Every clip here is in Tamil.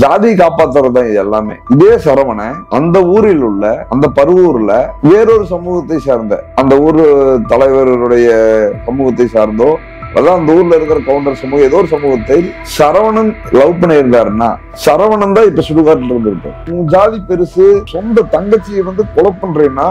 ஜாதி காப்பாத்துறதுதான் இது எல்லாமே. இதே சரவண அந்த ஊரில் உள்ள அந்த பருவூர்ல வேறொரு சமூகத்தை சார்ந்த அந்த ஊர் தலைவருடைய சமூகத்தை சார்ந்தோ அதான் அந்த ஊர்ல இருக்கிற கவுண்டர் சமூகம் ஏதோ ஒரு சமூகத்தை சரவணன் லவ் பண்ணியிருந்தாருன்னா சரவணன் தான் இப்ப சுடுகாட்டுல இருந்திருப்பார். உன் ஜாதி பெருசு, சொந்த தங்கச்சியை கொலை பண்றேன்னா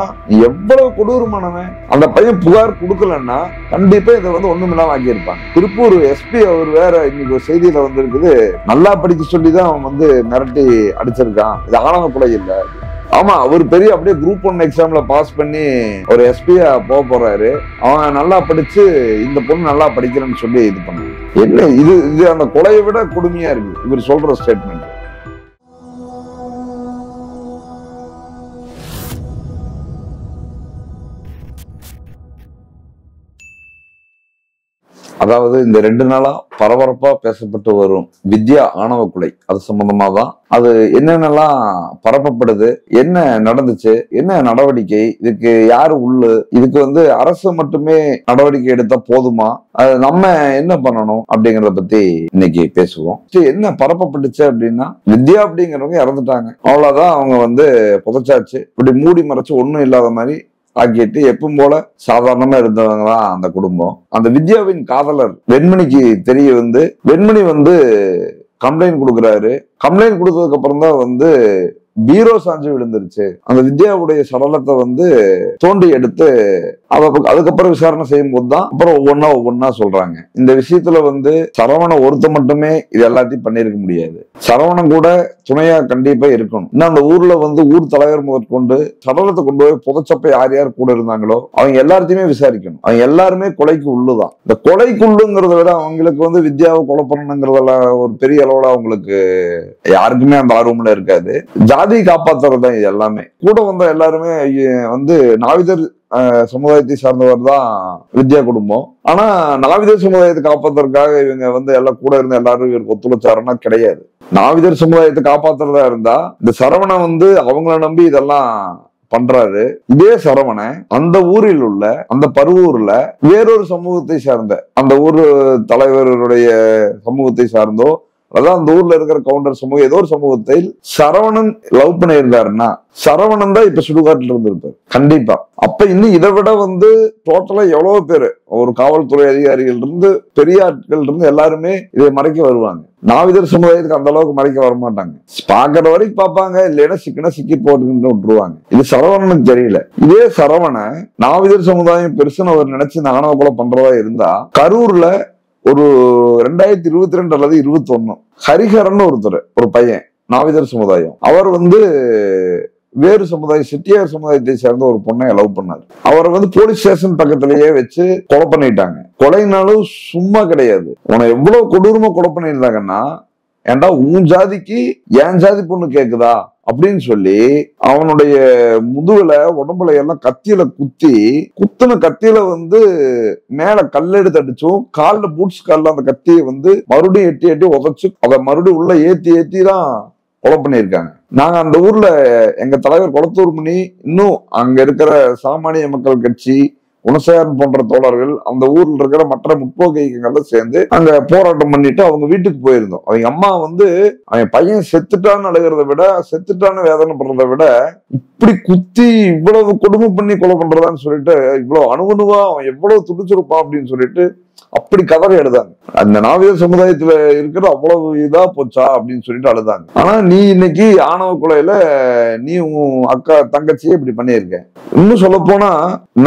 எவ்வளவு கொடூரமானவன். அந்த பையன் புகார் கொடுக்கலன்னா கண்டிப்பா இதை ஒண்ணுமில்லாம ஆக்கியிருப்பாங்க. திருப்பூர் எஸ்பி அவர் வேற இன்னைக்கு ஒரு செய்தியில இருக்குது, நல்லா படிக்க சொல்லிதான் அவன் மிரட்டி அடிச்சிருக்கான், இது ஆணவ கொலை இல்ல. ஆமா, அவர் பெரிய அப்படியே குரூப் 1 எக்ஸாம்ல பாஸ் பண்ணி ஒரு எஸ்பியா போறாரு. அவன் நல்லா படிச்சு இந்த பொண்ணு நல்லா படிக்கிறேன்னு சொல்லி இது பண்ண என்ன இது அந்த கொலையை விட கொடுமையா இருக்கு இவர் சொல்ற ஸ்டேட்மெண்ட். அதாவது இந்த 2 நாளா பரபரப்பா பேசப்பட்டு வரும் வித்யா ஆணவ கொலை அது சம்பந்தமா தான். அது என்னென்னலாம் பரப்பப்படுது, என்ன நடந்துச்சு, என்ன நடவடிக்கை, இதுக்கு யாரு உள்ளு, இதுக்கு அரசு மட்டுமே நடவடிக்கை எடுத்தா போதுமா, அது நம்ம என்ன பண்ணணும் அப்படிங்கறத பத்தி இன்னைக்கு பேசுவோம். என்ன பரப்பப்பட்டுச்சு அப்படின்னா, வித்யா அப்படிங்கிறவங்க இறந்துட்டாங்க, அவ்வளவுதான். அவங்க புதைச்சாச்சு, இப்படி மூடி மறைச்சு ஒண்ணும் இல்லாத மாதிரி ஆக்கிட்டு எப்பவும் போல சாதாரணமா இருந்தவங்க தான் அந்த குடும்பம். அந்த வித்யாவின் காதலர் வெண்மணிக்கு தெரிய வெண்மணி கம்ப்ளைண்ட் கொடுக்குறாரு. கம்ப்ளைண்ட் கொடுத்ததுக்கு அப்புறம் தான் பீரோ சாஞ்சு விழுந்துருச்சு. அந்த வித்யாவுடைய சடலத்தை தோண்டி எடுத்து அதுக்கப்புறம் விசாரணை செய்யும் போதுதான் அப்புறம் ஒவ்வொன்னா சொல்றாங்க. இந்த விஷயத்துல சரவண ஒருத்த மட்டுமே இது எல்லாத்தையும் பண்ணிருக்க முடியாது. சரவணன் கூட துணையா கண்டிப்பா இருக்கணும். இன்னும் அந்த ஊர்ல ஊர் தலைவர் முதற்கொண்டு சடலத்தை கொண்டு போய் புதைச்சப்ப யார் யார் கூட இருந்தாங்களோ அவங்க எல்லாத்தையுமே விசாரிக்கணும். அவங்க எல்லாருமே கொலைக்கு உள்ளுதான். இந்த கொலைக்கு உள்ளுங்கிறத விட அவங்களுக்கு வித்யாவை கொலை பண்ணணுங்கிறதெல்லாம் ஒரு பெரிய அளவுல அவங்களுக்கு யாருக்குமே அந்த ஆர்வம்ல இருக்காது. ஜாதி காப்பாத்துறதுதான் இது எல்லாமே. கூட வந்த எல்லாருமே நாவிதர் சமுதாயத்தை சார்ந்தவர் தான் வித்யா குடும்பம். ஆனா நாவிதர் சமுதாயத்தை காப்பாத்துறதுக்காக இவங்க எல்லாம் கூட இருந்த எல்லாரும் இவருக்கு ஒத்துழைச்சாருன்னா கிடையாது. நாவிதர் சமுதாயத்தை காப்பாத்துறதா இருந்தா இந்த சரவண அவங்கள நம்பி இதெல்லாம் பண்றாரு. இதே சரவண அந்த ஊரில் உள்ள அந்த பருவூர்ல வேறொரு சமூகத்தை சார்ந்த அந்த ஊர் தலைவருடைய சமூகத்தை சார்ந்தோ அதான் அந்த ஊர்ல இருக்கிற கவுண்டர் சமூகம் ஏதோ ஒரு சமூகத்தை சரவணன் லவ் பண்ணியிருந்தாருன்னா சரவணன் தான் இப்ப சுடுகாட்டுல இருந்திருப்பார் கண்டிப்பா. அப்ப இன்னும் இதை விட டோட்டலா எவ்வளவு பேரு, ஒரு காவல்துறை அதிகாரிகள் இருந்து பெரிய ஆட்கள் இருந்து எல்லாருமே இதை மறைக்க வருவாங்க. நாவிதர் சமுதாயத்துக்கு அந்த அளவுக்கு மறைக்க வரமாட்டாங்க. பாக்குற வரைக்கும் பாப்பாங்க, இல்லைன்னா சிக்கி போட்டுக்கிட்டு விட்டுருவாங்க. இது சரவணனுக்கு தெரியல. இதே சரவண நாவிதர் சமுதாயம் பெருசுன்னு அவர் நினைச்சு ஆணவ கொலை பண்றதா இருந்தா கரூர்ல ஒரு 2022 அல்லது 2021 ஹரிஹரன் ஒருத்தர், ஒரு பையன் நாவிதர் சமுதாயம், அவர் வேறு சமுதாயம் செட்டியார் சமுதாயத்தை சேர்ந்த ஒரு பொண்ணை லவ் பண்ணாரு. அவரை போலீஸ் ஸ்டேஷன் பக்கத்திலேயே வச்சு கொலை பண்ணிட்டாங்க. கொலைனாலும் சும்மா கிடையாது. உன எவ்வளவு கொடூரமா கொலை பண்ணியிருந்தாங்கன்னா, ஏண்டா உன் ஜாதிக்கு என் ஜாதி பொண்ணு கேக்குதா அப்படின்னு சொல்லி அவனுடைய முதுகுல உடம்புல எல்லாம் கத்தியில குத்துன கத்தியில மேல கல்லெடுத்து அடிச்சும் கால்ல பூட்ஸ் கால்ல அந்த கத்தியை மறுபடியும் எட்டி உதச்சு அதை மறுபடியும் உள்ள ஏத்தி தான் கொலை பண்ணியிருக்காங்க. நாங்க அந்த ஊர்ல எங்க தலைவர் கொளத்தூர் மணி, இன்னும் அங்க இருக்கிற சாமானிய மக்கள் கட்சி, குணசேகரன் போன்ற தோழர்கள், அந்த ஊர்ல இருக்கிற மற்ற முற்போக்கு இயக்கங்கள்ல சேர்ந்து அங்க போராட்டம் பண்ணிட்டு அவங்க வீட்டுக்கு போயிருந்தோம். அவங்க அம்மா அவன் பையன் செத்துட்டான்னு அழுகிறத விட, செத்துட்டான்னு வேதனை பண்றதை விட, இப்படி குத்தி இவ்வளவு கொடுமை பண்ணி கொலை பண்றதான்னு சொல்லிட்டு, இவ்வளவு அணுவணுவா அவன் எவ்வளவு துடிச்சிருப்பான் அப்படின்னு சொல்லிட்டு அப்படி கதறி எழுதாங்க. அந்த நாவிதர் சமுதாயத்துல இருக்கிற அவ்வளவு இதா போச்சா அப்படின்னு சொல்லிட்டு அழுதாங்க. ஆனா நீ இன்னைக்கு ஆணவ கொலையில நீ உன் அக்கா தங்கச்சியே இப்படி பண்ணியிருக்க. இன்னும் சொல்ல போனா,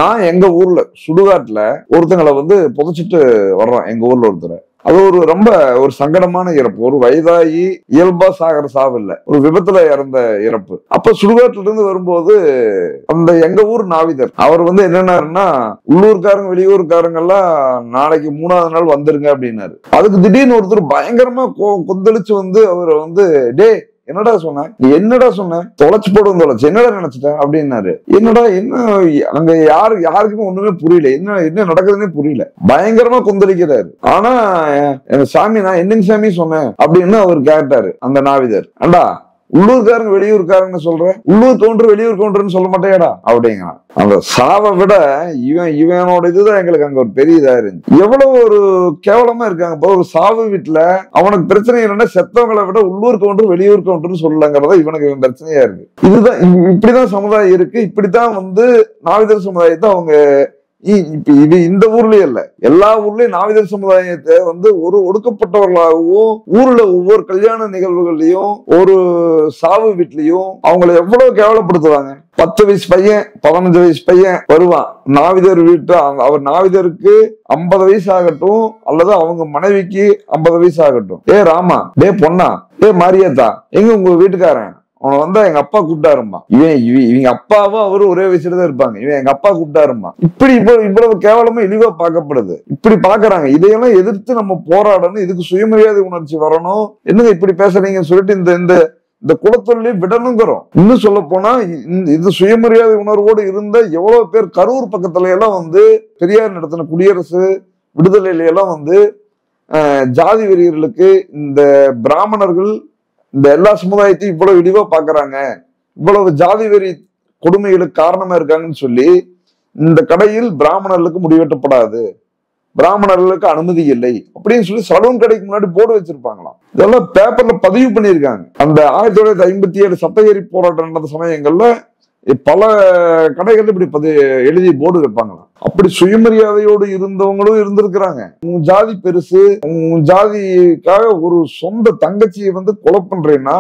நான் எங்க ஊர்ல சுடுகாட்டுல ஒருத்தங்களை புதைச்சிட்டு வர்றோம். எங்க ஊர்ல ஒருத்தர், அது ரொம்ப ஒரு சங்கடமான இறப்பு. ஒரு வயதாகி இயல்பா சாகிற சாவு இல்ல, ஒரு விபத்துல இறந்த இறப்பு. அப்ப சுடுகாட்டுல இருந்து வரும்போது அந்த எங்க ஊர் நாவிதர் அவர் என்னன்னாருன்னா, உள்ளூர்காரங்க வெளியூர்காரங்க எல்லாம் நாளைக்கு 3ஆவது நாள் வந்துருங்க அப்படின்னாரு. அதுக்கு திடீர்னு ஒருத்தர் பயங்கரமா கொந்தளிச்சு அவர் டே என்னடா சொன்ன, நீ என்னடா சொன்ன, தொலைச்சு போடுவோம், தொலைச்சு என்னடா நினைச்சிட்ட அப்படின்னாரு. என்னடா என்ன அங்க யாருக்குமே ஒண்ணுமே புரியல, என்ன நடக்குதுன்னே புரியல, பயங்கரமா கொந்தளிக்கிறாரு. ஆனா சாமி நான் என்னங்க சாமி சொன்னேன் அப்படின்னு அவர் கேட்டாரு அந்த நாவிதர். அண்டா உள்ளூர்காரங்க வெளியூர்காரங்க சொல்ற, உள்ளூர் கவுண்டர் வெளியூர் கவுண்டர்னு சொல்ல மாட்டேடா அப்படிங்கிறான். அந்த சாவை விட இவனோட இதுதான் எங்களுக்கு அங்க ஒரு பெரிய இதா இருந்துச்சு. எவ்வளவு ஒரு கேவலமா இருக்காங்க. ஒரு சாவு வீட்டுல அவனுக்கு பிரச்சனை இல்லைன்னா செத்தவங்களை விட உள்ளூர் கவுண்டர் வெளியூர் கவுண்டர்னு சொல்லலங்கிறதா இவனுக்கு பிரச்சனையா இருக்கு. இதுதான் இப்படிதான் சமுதாயம் இருக்கு. இப்படித்தான் நாவிதர் சமுதாயத்தை அவங்க இது இந்த ஊர்லயே இல்ல, எல்லா ஊர்லயும் நாவிதர் சமுதாயத்தை ஒரு ஒடுக்கப்பட்டவர்களாகவும் ஊர்ல ஒவ்வொரு கல்யாண நிகழ்வுகள்லயும் ஒரு சாவு வீட்லயும் அவங்களை எவ்வளவு கேவலப்படுத்துவாங்க. 10 வயசு பையன் 15 வயசு பையன் வருவான் நாவிதர் வீட்டு, அவர் நாவிதருக்கு 50 வயசு ஆகட்டும் அல்லது அவங்க மனைவிக்கு 50 வயசு ஆகட்டும், ஏ ராமா, டே பொண்ணா, ஏ மாரியாத்தா, எங்க உங்க வீட்டுக்காரன், அவனை எங்க அப்பா கூப்பிட்டாருமா, இவங்க அப்பாவும் அவரு ஒரே வயசுலதான் இருப்பாங்க, இவன் எங்க அப்பா கூப்பிட்டாருமா. இவ்வளவு கேவலமா இழிவா பார்க்கப்படுது. இப்படி பாக்குறாங்க. இதையெல்லாம் எதிர்த்து நம்ம போராடணும். இதுக்கு சுயமரியாதை உணர்ச்சி வரணும். என்னங்க இப்படி பேசுறீங்கன்னு சொல்லிட்டு இந்த குலத்தொழிலை விடணுங்கிறோம். இன்னும் சொல்ல போனா இது சுயமரியாதை உணர்வோடு இருந்த எவ்வளவு பேர் கரூர் பக்கத்துல எல்லாம் பெரியார் நடத்தின குடியரசு விடுதலையில எல்லாம் ஜாதி வெறியர்களுக்கு இந்த பிராமணர்கள் இந்த எல்லா சமுதாயத்தையும் இவ்வளவு இழிவா பாக்குறாங்க, இவ்வளவு ஜாதி வெறி கொடுமைகளுக்கு காரணமா இருக்காங்கன்னு சொல்லி இந்த கடையில் பிராமணர்களுக்கு முடிவெட்டப்படாது, பிராமணர்களுக்கு அனுமதி இல்லை அப்படின்னு சொல்லி சலூன் கடைக்கு முன்னாடி போர்டு வச்சிருப்பாங்களாம். இதெல்லாம் பேப்பர்ல பதிவு பண்ணியிருக்காங்க. அந்த 1957 சட்டயேறி போராட்டம் நடந்த சமயங்கள்ல பல கடைகள் இப்படி எழுதி போர்டு வைப்பாங்களாம். அப்படி சுயமரியாதையோடு இருந்தவங்களும் இருந்திருக்கிறாங்க. உன் ஜாதி பெருசு, உன் ஜாதிக்காக ஒரு சொந்த தங்கச்சியை கொலை பண்றேன்னா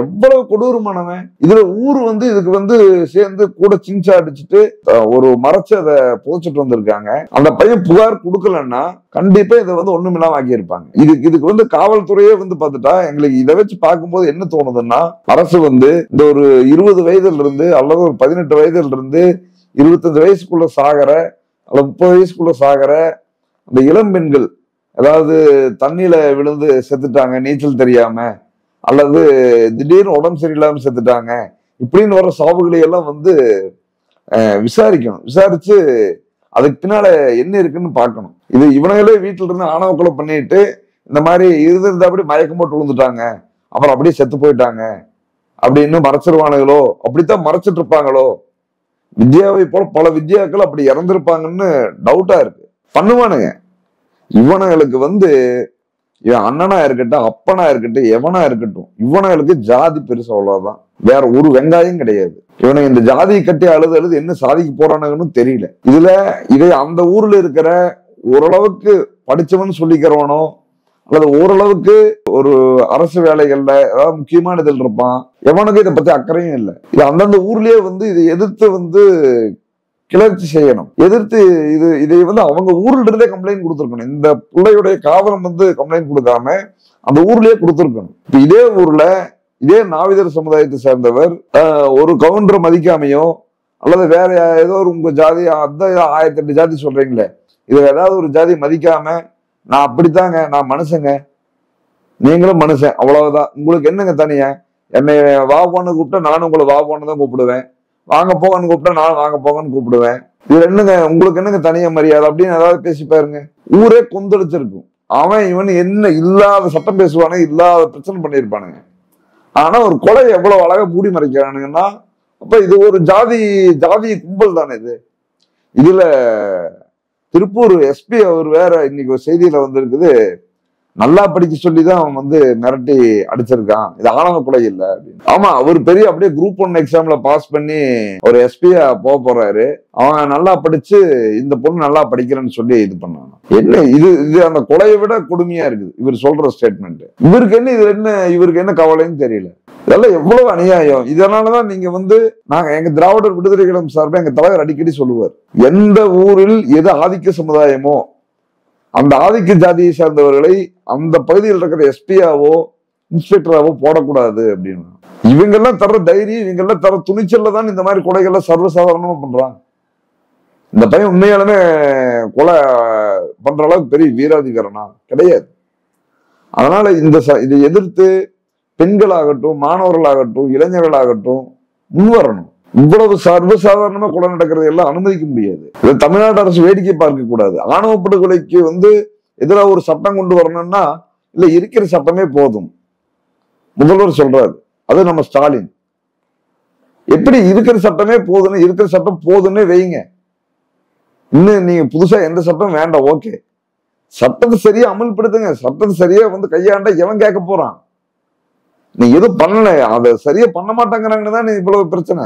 எவ்வளவு கொடூரமானவன். இதுல ஊர் இதுக்கு சேர்ந்து கூட சிங்சா அடிச்சுட்டு ஒரு மறைச்சு அதை புதைச்சிட்டு வந்திருக்காங்க. அந்த பையன் புகார் கொடுக்கலன்னா கண்டிப்பா இதை ஒண்ணுமில்லாம ஆக்கியிருப்பாங்க. இதுக்கு காவல்துறையே பார்த்துட்டா எங்களுக்கு இதை வச்சு பார்க்கும்போது என்ன தோணுதுன்னா, அரசு இந்த ஒரு 20 வயதுல இருந்து அல்லது ஒரு 18 வயதுல இருந்து 25 வயசுக்குள்ள சாகிற அல்லது 30 வயசுக்குள்ள சாகிற அந்த இளம் பெண்கள், அதாவது தண்ணியில விழுந்து செத்துட்டாங்க நீச்சல் தெரியாம, அல்லது திடீர்னு உடம்பு சரியில்லாம செத்துட்டாங்க, இப்படின்னு வர சாவுகளை எல்லாம் விசாரிக்கணும். விசாரிச்சு அதுக்கு பின்னால என்ன இருக்குன்னு பார்க்கணும். இது இவனுங்களே வீட்டுல இருந்து ஆணவ கொலை பண்ணிட்டு இந்த மாதிரி இருந்திருந்தபடி மயக்கம் போட்டு விழுந்துட்டாங்க, அப்புறம் அப்படியே செத்து போயிட்டாங்க அப்படின்னு மறைச்சிருவானுங்களோ, அப்படித்தான் மறைச்சிட்டு இருப்பாங்களோ. வித்யாவை போல பல வித்யாக்கள் அப்படி இறந்திருப்பாங்கன்னு டவுட்டா இருக்கு. பண்ணுவானுங்க. இவனுங்களுக்கு இவன் அண்ணனா இருக்கட்டும், அப்பனா இருக்கட்டும், எவனா இருக்கட்டும், இவனுங்களுக்கு ஜாதி பெருசு, அவ்வளவுதான். வேற ஒரு வெங்காயம் கிடையாது. இவனுக்கு இந்த ஜாதியை கட்டி அழுது என்ன சாதிக்க போறானுங்கன்னு தெரியல. இதை அந்த ஊர்ல இருக்கிற ஓரளவுக்கு படிச்சவன் சொல்லிக்கிறவனோ அல்லது ஓரளவுக்கு ஒரு அரசு வேலைகள்ல ஏதாவது முக்கியமான இதில் இருப்பான், எவனுக்கு இதை பத்தி அக்கறையும் இல்லை. இது அந்தந்த ஊர்லயே இதை எதிர்த்து கிளர்ச்சி செய்யணும். எதிர்த்து இதை அவங்க ஊர்ல இருந்தே கம்ப்ளைண்ட் கொடுத்துருக்கணும். இந்த பிள்ளையுடைய காவலம் கம்ப்ளைண்ட் கொடுக்காம அந்த ஊர்லயே கொடுத்துருக்கணும். இப்ப இதே ஊர்ல இதே நாவிதர் சமுதாயத்தை சேர்ந்தவர் ஒரு கவுண்டரை மதிக்காமையோ அல்லது வேற ஏதோ ஒரு உங்க ஜாதி அந்த 1008 ஜாதி சொல்றீங்களே, இது ஏதாவது ஒரு ஜாதி மதிக்காம, நான் அப்படித்தாங்க, நான் மனுஷங்க, நீங்களும் மனுஷன், அவ்வளவுதான், உங்களுக்கு என்னங்க தனியா, என்னை வா போன்னு கூப்பிட்டா நானும் உங்களை வா போன்னு தான் கூப்பிடுவேன், வாங்க போங்கன்னு கூப்பிட்டா நானும் வாங்க போங்கன்னு கூப்பிடுவேன், இது என்னங்க உங்களுக்கு என்னங்க தனியா மரியாதை அப்படின்னு ஏதாவது பேசி பாருங்க. ஊரே கொந்தளிச்சிருக்கும். அவன் இவன் என்ன இல்லாத சட்டம் பேசுவானுங்க, இல்லாத பிரச்சனை பண்ணியிருப்பானுங்க. ஆனா ஒரு கொலை எவ்வளவு அழகா மூடி மறைக்கிறானுங்கன்னா, அப்ப இது ஒரு ஜாதி கும்பல் தானே இது. இதுல திருப்பூர் எஸ்பி அவர் வேற இன்னைக்கு ஒரு செய்தியில வந்திருக்குது, நல்லா படிக்க சொல்லிதான் அவன் மிரட்டி அடிச்சிருக்கான், இது ஆணவ கொலை இல்ல அப்படின்னு. ஆமா, அவர் பெரிய அப்படியே குரூப் 1 எக்ஸாம்ல பாஸ் பண்ணி ஒரு எஸ்பியா போறாரு. அவன் நல்லா படிச்சு இந்த பொண்ணு நல்லா படிக்கிறேன்னு சொல்லி இது பண்ணான். என்ன இது அந்த கொலையை விட கொடுமையா இருக்குது இவர் சொல்ற ஸ்டேட்மெண்ட். இவருக்கு என்ன கவலைன்னு தெரியல. இதெல்லாம் எவ்வளவு அநியாயம். இதனாலதான் நீங்க நாங்க எங்க திராவிடர் விடுதலை கழகம் சார்பா எங்க தலைவர் அடிக்கடி சொல்லுவார், எந்த ஊரில் எது ஆதிக்க சமுதாயமோ அந்த ஆதிக்க ஜாதியை சேர்ந்தவர்களை அந்த பகுதியில் இருக்கிற எஸ்பியாவோ இன்ஸ்பெக்டராவோ போடக்கூடாது அப்படின்னு. இவங்கெல்லாம் தர்ற தைரியம், இவங்கெல்லாம் தர துணிச்சல்ல தான் இந்த மாதிரி கொலைகள்லாம் சர்வசாதாரணமா பண்றான். இந்த பையன் உண்மையாலுமே கொலை பண்ற அளவுக்கு பெரிய வீராதிகாரனா கிடையாது. அதனால இதை எதிர்த்து பெண்களாகட்டும், மாணவர்களாகட்டும், இளைஞர்களாகட்டும் முன்வரணும். இவ்வளவு சர்வசாதாரணமா கொலை நடக்கிறது எல்லாம் அனுமதிக்க முடியாது. இதை தமிழ்நாடு அரசு வேடிக்கை பார்க்க கூடாது. ஆணவ படுகொலைக்கு எதிராக ஒரு சட்டம் கொண்டு வரணும்னா இல்ல இருக்கிற சட்டமே போதும். முதல்வர் சொல்றாரு, அது நம்ம ஸ்டாலின். எப்படி இருக்கிற சட்டமே போதுன்னு, இருக்கிற சட்டம் போதுன்னு வைங்க. இன்னும் நீங்க புதுசா எந்த சட்டம் வேண்டாம், ஓகே. சட்டத்தை சரியா அமல்படுத்துங்க. சட்டத்தை சரியா கையாண்ட எவன் கேட்க போறான்? நீ எதுவும் பண்ணல, அதை சரியா பண்ண மாட்டாங்கிறாங்கன்னு தான் இவ்வளவு பிரச்சனை.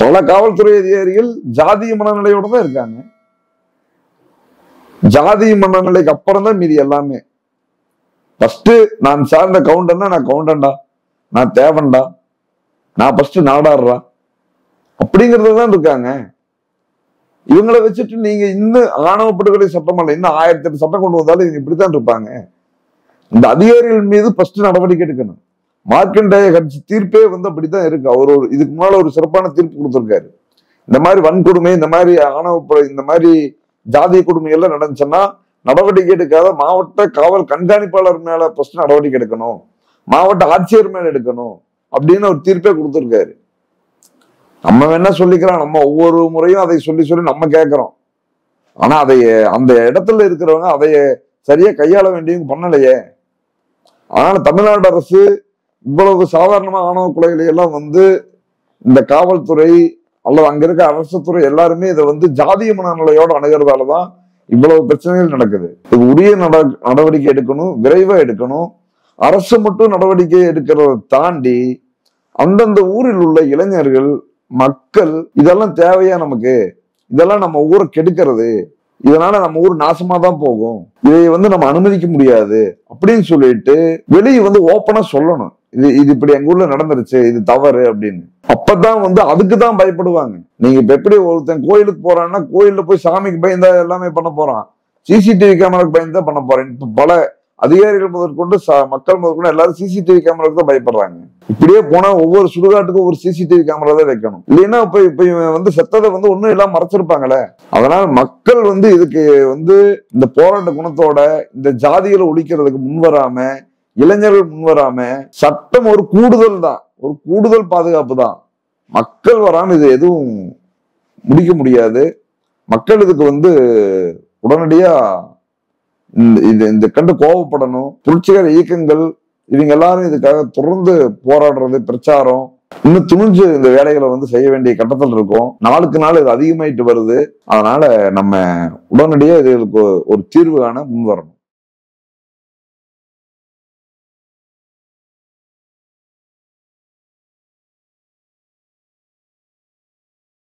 பல காவல்துறை அதிகாரிகள் ஜாதிய மனநிலையோட தான் இருக்காங்க. ஜாதிய மனநிலைக்கு அப்புறம் தான் மீதி எல்லாமே. ஃபர்ஸ்ட் நான் சார்ந்த கவுண்டன்னா நான் கவுண்டன்டா, நான் தேவன்டா, நான் ஃபர்ஸ்ட் நாடாடுறா அப்படிங்கறது தான் இருக்காங்க. இவங்களை வச்சுட்டு நீங்க இன்னும் ஆணவ படுகொலை சட்டம் அல்ல, இன்னும் 1008 சட்டம் கொண்டு வந்தாலும் இவங்க இப்படித்தான் இருப்பாங்க. இந்த அதிகாரிகள் மீது ஃபர்ஸ்ட் நடவடிக்கை எடுக்கணும். மார்க்கண்டேய கட்சி தீர்ப்பே அப்படித்தான் இருக்கு. அவர் இதுக்கு முன்னால ஒரு சிறப்பான தீர்ப்பு கொடுத்திருக்காரு. இந்த மாதிரி வன்கொடுமை, இந்த மாதிரி ஆணவ, இந்த மாதிரி ஜாதிய கொடுமை எல்லாம் நடந்துச்சுன்னா நடவடிக்கை எடுக்காத மாவட்ட காவல் கண்காணிப்பாளர் மேல ஃபர்ஸ்ட் நடவடிக்கை எடுக்கணும், மாவட்ட ஆட்சியர் மேல எடுக்கணும் அப்படின்னு ஒரு தீர்ப்பே கொடுத்திருக்காரு. நம்ம வேணா சொல்லிக்கிறோம், நம்ம ஒவ்வொரு முறையும் அதை சொல்லி சொல்லி நம்ம கேட்கிறோம். ஆனா அந்த இடத்துல இருக்கிறவங்க அதைய சரியா கையாள வேண்டியவங்க பண்ணலையே. அதனால தமிழ்நாடு அரசு இவ்வளவு சாதாரணமா ஆணவ கொலைகளை எல்லாம் இந்த காவல்துறை அல்லது அங்க இருக்க அரசு துறை எல்லாருமே இதை ஜாதிய மனநிலையோட அணுகிறதாலதான் இவ்வளவு பிரச்சனைகள் நடக்குது. இது உரிய நடவடிக்கை எடுக்கணும், விரைவா எடுக்கணும். அரசு மட்டும் நடவடிக்கை எடுக்கிறத தாண்டி அந்தந்த ஊரில் உள்ள இளைஞர்கள், மக்கள், இதெல்லாம் தேவையா நமக்கு? இதெல்லாம் நம்ம ஊரை கெடுக்கிறது, இதனால நம்ம ஊர் நாசமா தான் போகும், இதை நம்ம அனுமதிக்க முடியாது அப்படின்னு சொல்லிட்டு வெளியே ஓப்பனா சொல்லணும். இது இப்படி எங்க ஊர்ல நடந்துருச்சு, இது தவறு அப்படின்னு. அப்பதான் அதுக்குதான் பயப்படுவாங்க. நீங்க இப்ப எப்படி ஒருத்தன் கோயிலுக்கு போறான்னா கோயில்ல போய் சாமிக்கு பயந்தா எல்லாமே பண்ண போறான், சிசிடிவி கேமராக்கு பயந்தா பண்ண போறேன். இப்ப பல அதிகாரிகள் முதற்கொண்டு மக்கள் முதற்கொண்டு எல்லாரும் சிசிடிவி கேமராக்கு தான் பயப்படுறாங்க. இப்படியே போனா ஒவ்வொரு சுடுகாட்டுக்கும் ஒரு சிசிடிவி கேமரா தான் வைக்கணும். இல்லைன்னா இப்ப இவன் செத்ததை ஒண்ணும் எல்லாம் மறைச்சிருப்பாங்களே. அதனால மக்கள் இதுக்கு இந்த போராட்ட குணத்தோட இந்த ஜாதிகளை ஒழிக்கிறதுக்கு முன்வராம, இளைஞர்கள் முன்வராம, சட்டம் ஒரு கூடுதல் தான், ஒரு கூடுதல் பாதுகாப்பு தான். மக்கள் வராம இது எதுவும் முடிக்க முடியாது. மக்கள் இதுக்கு உடனடியா இந்த கண்டு கோபப்படணும். புரட்சிகர இயக்கங்கள் இவங்க எல்லாரும் இதுக்காக தொடர்ந்து போராடுறது, பிரச்சாரம் இன்னும் துணிஞ்சு இந்த வேலைகளை செய்ய வேண்டிய கட்டத்தில் இருக்கும். நாளுக்கு நாள் இது அதிகமாயிட்டு வருது. அதனால நம்ம உடனடியா இதுகளுக்கு ஒரு தீர்வு காண முன் வரணும்.